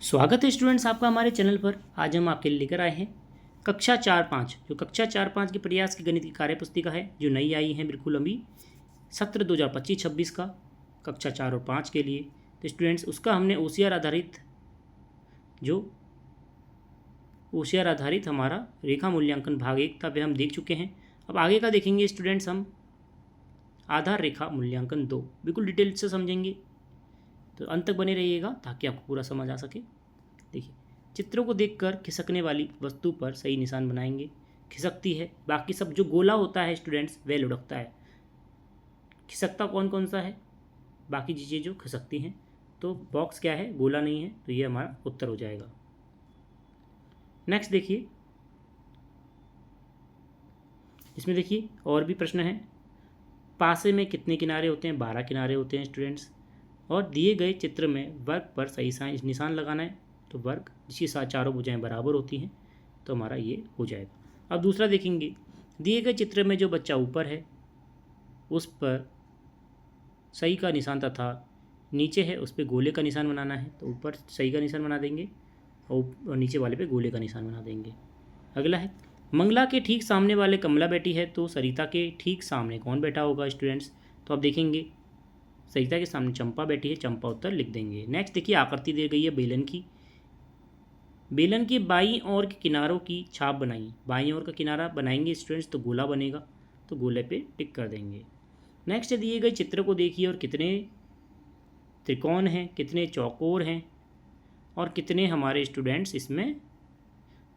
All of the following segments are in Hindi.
स्वागत है स्टूडेंट्स आपका हमारे चैनल पर। आज हम आपके लिए लेकर आए हैं कक्षा 4-5 जो कक्षा 4-5 के प्रयास की गणित की कार्य पुस्तिका है जो नई आई है बिल्कुल अभी सत्र 2025-26 का कक्षा 4 और 5 के लिए। तो स्टूडेंट्स उसका हमने ओसीआर आधारित हमारा रेखा मूल्यांकन भाग 1 था वह हम देख चुके हैं। अब आगे का देखेंगे स्टूडेंट्स हम आधार रेखा मूल्यांकन 2 बिल्कुल डिटेल से समझेंगे, तो अंत तक बने रहिएगा ताकि आपको पूरा समझ आ सके। देखिए, चित्रों को देखकर खिसकने वाली वस्तु पर सही निशान बनाएंगे। खिसकती है, बाकी सब जो गोला होता है स्टूडेंट्स वह लुढ़कता है। खिसकता कौन कौन सा है? बाकी चीज़ें जो खिसकती हैं। तो बॉक्स क्या है? गोला नहीं है, तो ये हमारा उत्तर हो जाएगा। नेक्स्ट देखिए, इसमें देखिए और भी प्रश्न है। पासे में कितने किनारे होते हैं? 12 किनारे होते हैं स्टूडेंट्स। और दिए गए चित्र में वर्ग पर सही निशान लगाना है। तो वर्ग जिसकी साथ चारों भुजाएं बराबर होती हैं तो हमारा ये हो जाएगा। अब दूसरा देखेंगे, दिए गए चित्र में जो बच्चा ऊपर है उस पर सही का निशान तथा नीचे है उस पर गोले का निशान बनाना है। तो ऊपर सही का निशान बना देंगे और नीचे वाले पे गोले का निशान बना देंगे। अगला है, मंगला के ठीक सामने वाले कमला बैठी है तो सरिता के ठीक सामने कौन बैठा होगा स्टूडेंट्स? तो आप देखेंगे सरिता के सामने चंपा बैठी है, चंपा उत्तर लिख देंगे। नेक्स्ट देखिए, आकृति दी गई है बेलन की। बेलन के बाईं ओर के किनारों की छाप बनाइए। बाईं ओर का किनारा बनाएंगे स्टूडेंट्स तो गोला बनेगा, तो गोले पे टिक कर देंगे। नेक्स्ट दिए गए चित्र को देखिए और कितने त्रिकोण हैं, कितने चौकोर हैं और कितने हमारे स्टूडेंट्स इसमें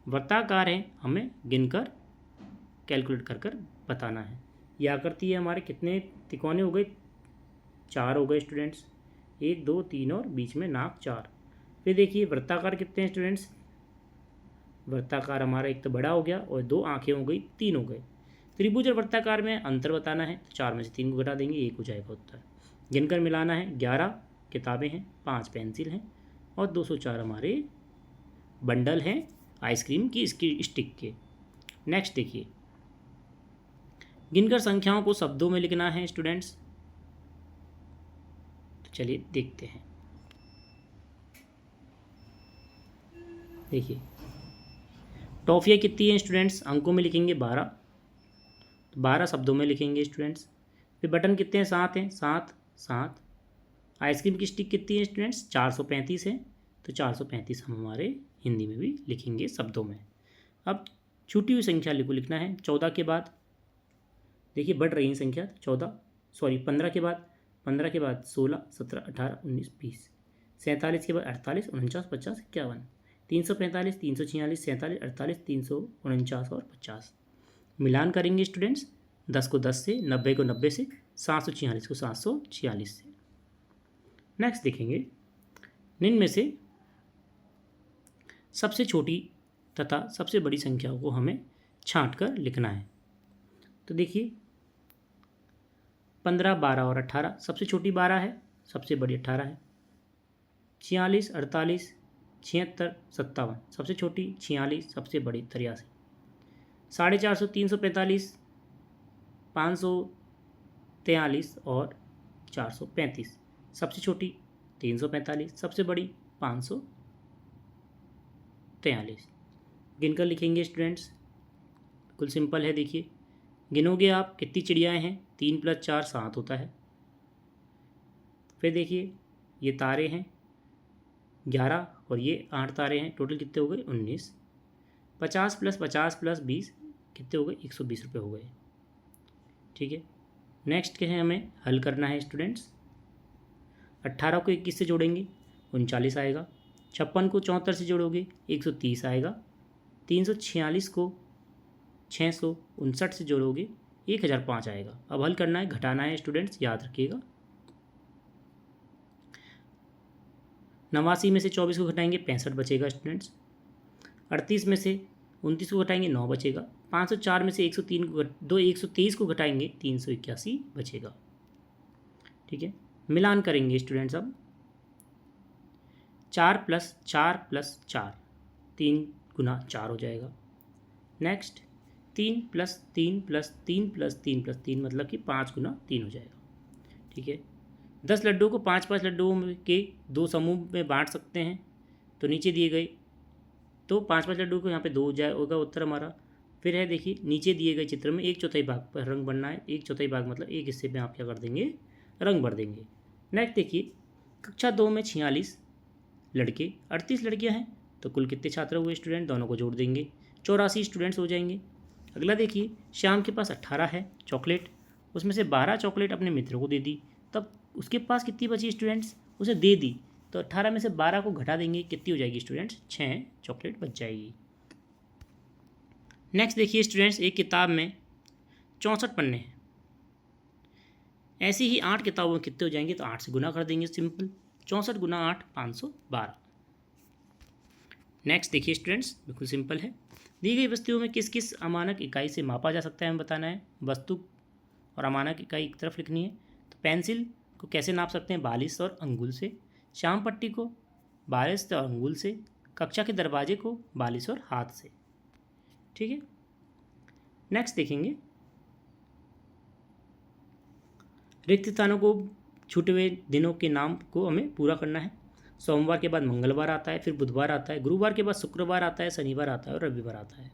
वृत्ताकार हैं, हमें गिनकर कैलकुलेट कर कर बताना है। यह आकृति है, हमारे कितने त्रिकोण हो गए? 4 हो गए स्टूडेंट्स, 1 2 3 और बीच में नाक 4। फिर देखिए वृत्ताकार कितने हैं स्टूडेंट्स? वृत्ताकार हमारा एक तो बड़ा हो गया और 2 आंखें हो गई, 3 हो गए। त्रिभुज और वृत्ताकार में अंतर बताना है, 4 में से 3 को घटा देंगे, 1 हो जाएगा उत्तर। गिनकर मिलाना है, 11 किताबें हैं, 5 पेंसिल हैं और 204 हमारे बंडल हैं आइसक्रीम की इसकी स्टिक के। नेक्स्ट देखिए, गिनकर संख्याओं को शब्दों में लिखना है स्टूडेंट्स। तो चलिए देखते हैं। देखिए टॉफ़ियाँ कितनी हैं स्टूडेंट्स? अंकों में लिखेंगे 12, तो 12 शब्दों में लिखेंगे स्टूडेंट्स। फिर बटन कितने हैं? 7 हैं, 7 7। आइसक्रीम की स्टिक कितनी है स्टूडेंट्स? 435 है, तो 435 हम हमारे हिंदी में भी लिखेंगे शब्दों में। अब छूटी हुई संख्या लिखना है 14 के बाद। देखिए बढ़ रही है संख्या, 15 के बाद 16 17 18 19 20, 47 के बाद 48 49 50 51, 345 346 47 48 349 और 50। मिलान करेंगे स्टूडेंट्स, 10 को 10 से, 90 को 90 से, 746 को 746 से। नेक्स्ट देखेंगे, निम्न में से सबसे छोटी तथा सबसे बड़ी संख्याओं को हमें छांट कर लिखना है। तो देखिए 15 12 और 18, सबसे छोटी 12 है, सबसे बड़ी 18 है। 46 48 76 57, सबसे छोटी 46, सबसे बड़ी 83। 450 345 543 और 435, सबसे छोटी 345, सबसे बड़ी 543। गिनकर लिखेंगे स्टूडेंट्स, बिल्कुल सिंपल है। देखिए गिनोगे आप कितनी चिड़ियाएँ हैं? 3 + 4 7 होता है। फिर देखिए ये तारे हैं 11 और ये 8 तारे हैं, टोटल कितने हो गए? 19। 50 + 50 + 20 कितने हो गए? 120 रुपये हो गए। ठीक है, नेक्स्ट क्या है, हमें हल करना है स्टूडेंट्स। 18 को 21 से जोड़ेंगे 39 आएगा। 56 को 74 से जोड़ोगे 130 आएगा। 346 को 659 से जोड़ोगे 1005 आएगा। अब हल करना है, घटाना है स्टूडेंट्स, याद रखिएगा। 89 में से 24 को घटाएंगे 65 बचेगा स्टूडेंट्स। 38 में से 29 को घटाएंगे 9 बचेगा। 504 में से 123 को घटाएंगे 381 बचेगा। ठीक है, मिलान करेंगे स्टूडेंट्स। अब 4 + 4 + 4, 3 × 4 हो जाएगा। नेक्स्ट 3 + 3 + 3 + 3 + 3 मतलब कि 5 × 3 हो जाएगा। ठीक है, 10 लड्डुओं को 5-5 लड्डुओं के 2 समूह में बांट सकते हैं। तो नीचे दिए गए तो 5-5 लड्डू को यहाँ पे 2 हो जाए होगा उत्तर हमारा। फिर है देखिए नीचे दिए गए चित्र में 1/4 भाग पर रंग भरना है। 1/4 भाग मतलब एक हिस्से में आप क्या कर देंगे, रंग भर देंगे। नेक्स्ट देखिए कक्षा 2 में 46 लड़के 38 लड़कियां हैं, तो कुल कितने छात्र हुए स्टूडेंट, दोनों को जोड़ देंगे 84 स्टूडेंट्स हो जाएंगे। अगला देखिए श्याम के पास 18 है चॉकलेट, उसमें से 12 चॉकलेट अपने मित्र को दे दी, तब उसके पास कितनी बची स्टूडेंट्स, उसे दे दी, तो 18 में से 12 को घटा देंगे, कितनी हो जाएगी स्टूडेंट्स, 6 चॉकलेट बच जाएगी। नेक्स्ट देखिए स्टूडेंट्स एक किताब में 64 पन्ने हैं, ऐसी ही 8 किताबों में कितने हो जाएंगे, तो 8 से गुना कर देंगे, सिंपल 64 गुना 8 512। नेक्स्ट देखिए स्टूडेंट्स बिल्कुल सिंपल है, दी गई वस्तुओं में किस किस अमानक इकाई से मापा जा सकता है हमें बताना है। वस्तु और अमानक इकाई एक तरफ लिखनी है, तो पेंसिल को कैसे नाप सकते हैं, 42 और अंगुल से, श्याम पट्टी को 42 और अंगुल से, कक्षा के दरवाजे को 42 और हाथ से। ठीक है, नेक्स्ट देखेंगे रिक्त स्थानों को छूटे हुए दिनों के नाम को हमें पूरा करना है। सोमवार के बाद मंगलवार आता है, फिर बुधवार आता है, गुरुवार के बाद शुक्रवार आता है, शनिवार आता है और रविवार आता है।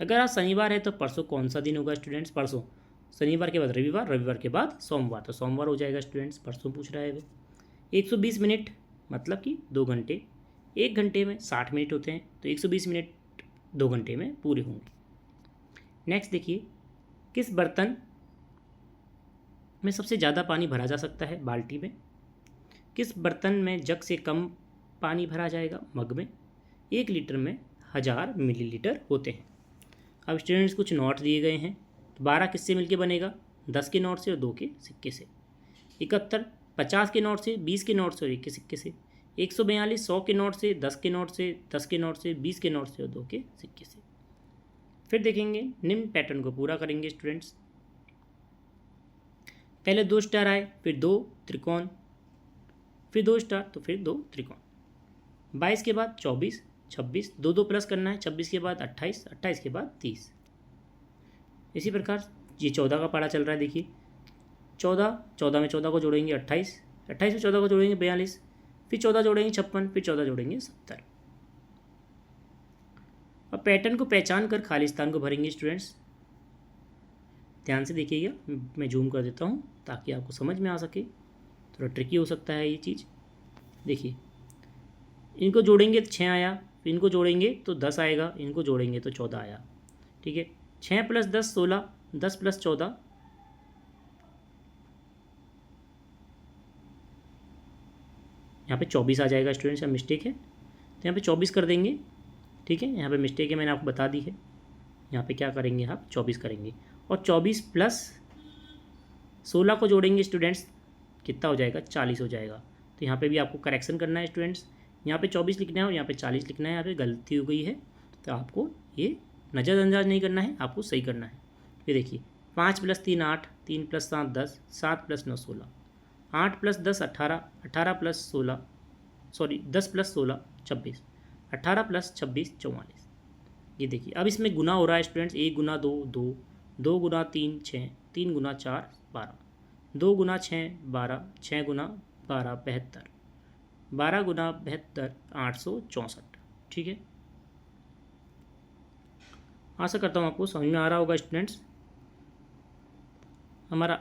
अगर आज शनिवार है तो परसों कौन सा दिन होगा स्टूडेंट्स, परसों शनिवार के बाद रविवार, रविवार के बाद सोमवार, तो सोमवार हो जाएगा स्टूडेंट्स, परसों पूछ रहा है वे। 120 मिनट मतलब कि 2 घंटे, 1 घंटे में 60 मिनट होते हैं, तो 120 मिनट 2 घंटे में पूरे होंगे। नेक्स्ट देखिए किस बर्तन में सबसे ज़्यादा पानी भरा जा सकता है, बाल्टी में। किस बर्तन में जग से कम पानी भरा जाएगा, मग में। 1 लीटर में 1000 मिलीलीटर होते हैं। अब स्टूडेंट्स कुछ नोट दिए गए हैं, तो 12 किससे मिलके बनेगा, 10 के नोट से और 2 के सिक्के से। 71 50 के नोट से, 20 के नोट से और 1 के सिक्के से। 142 100 के नोट से, 10 के नोट से, 10 के नोट से, 20 के नोट से और 2 के सिक्के से। फिर देखेंगे निम्न पैटर्न को पूरा करेंगे स्टूडेंट्स। पहले 2 स्टार आए, फिर 2 त्रिकोण, फिर 2 स्टार, तो फिर 2 त्रिकोण। 22 के बाद 24 26, 2 प्लस करना है, 26 के बाद 28, 28 के बाद 30। इसी प्रकार ये 14 का पढ़ा चल रहा है, देखिए 14 में 14 को जोड़ेंगे 28, 28 में 14 को जोड़ेंगे 42, फिर 14 जोड़ेंगे 56, फिर 14 जोड़ेंगे 70। अब पैटर्न को पहचान कर खाली स्थान को भरेंगे स्टूडेंट्स। ध्यान से देखिएगा, मैं जूम कर देता हूँ ताकि आपको समझ में आ सके, थोड़ा ट्रिकी हो सकता है ये चीज़। देखिए इनको जोड़ेंगे तो 6 आया, फिर इनको जोड़ेंगे तो 10 आएगा, इनको जोड़ेंगे तो 14 आया। ठीक है, 6 + 10 16, 10 + 14 यहाँ पे 24 आ जाएगा स्टूडेंट्स, यहाँ मिस्टेक है तो यहाँ पे 24 कर देंगे। ठीक है, यहाँ पे मिस्टेक है, मैंने आपको बता दी है। यहाँ पे क्या करेंगे आप 24 करेंगे, और 24 + 16 को जोड़ेंगे स्टूडेंट्स, कितना हो जाएगा 40 हो जाएगा। तो यहाँ पे भी आपको करेक्शन करना है स्टूडेंट्स, यहाँ पे 24 लिखना है और यहाँ पे 40 लिखना है, यहाँ पे गलती हो गई है, तो आपको ये नज़रअंदाज नहीं करना है, आपको सही करना है। ये देखिए 5 + 3 8, 3 + 7 10, 7 + 9 16, 8 + 10 18, 18 + 16 सॉरी 10 + 16 26, 18 + 26 44। ये देखिए अब इसमें गुना हो रहा है स्टूडेंट्स, 1 × 2 2, 2 × 3 6, 3 × 4 12, 2 × 6 12, 6 × 12 72, 12 × 72 864। ठीक है, आशा करता हूँ आपको समझ में आ रहा होगा स्टूडेंट्स। हमारा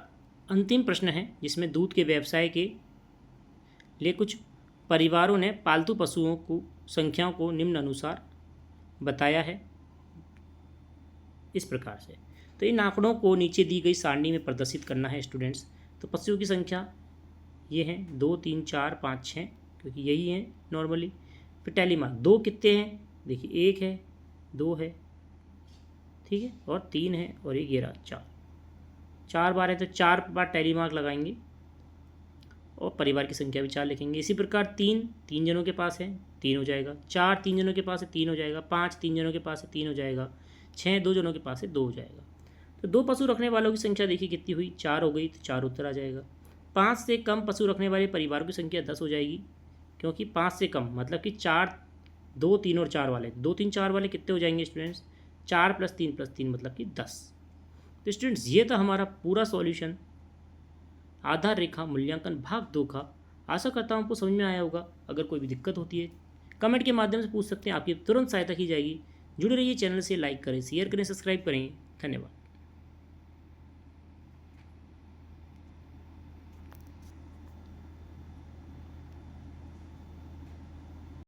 अंतिम प्रश्न है जिसमें दूध के व्यवसाय के लिए कुछ परिवारों ने पालतू पशुओं को संख्याओं को निम्न अनुसार बताया है इस प्रकार से। तो इन आंकड़ों को नीचे दी गई सारणी में प्रदर्शित करना है स्टूडेंट्स। तो पशुओं की संख्या ये है 2 3 4 5 6, क्योंकि यही है नॉर्मली। फिर टैली मार्क 2 कितने हैं, देखिए 1 है, 2 है, ठीक है, और 3 है, और ये 4 4 बार है, तो 4 बार टैली मार्क लगाएंगे और परिवार की संख्या भी 4 लिखेंगे। इसी प्रकार 3 जनों के पास है 3 हो जाएगा, 4 3 जनों के पास है 3 हो जाएगा, 5 3 जनों के पास है 3 हो जाएगा, 6 2 जनों के पास है 2 हो जाएगा। तो 2 पशु रखने वालों की संख्या देखिए कितनी हुई, 4 हो गई, तो 4 उत्तर आ जाएगा। 5 से कम पशु रखने वाले परिवारों की संख्या 10 हो जाएगी, क्योंकि 5 से कम मतलब कि 4 2 3 और 4 वाले 2 3 4 वाले कितने हो जाएंगे स्टूडेंट्स, 4 + 3 + 3 मतलब कि 10। तो स्टूडेंट्स ये था हमारा पूरा सॉल्यूशन आधार रेखा मूल्यांकन भाग 2 का। आशा करता हूँ आपको समझ में आया होगा। अगर कोई भी दिक्कत होती है कमेंट के माध्यम से पूछ सकते हैं, आपकी तुरंत सहायता की जाएगी। जुड़े रहिए चैनल से, लाइक करें, शेयर करें, सब्सक्राइब करें। धन्यवाद।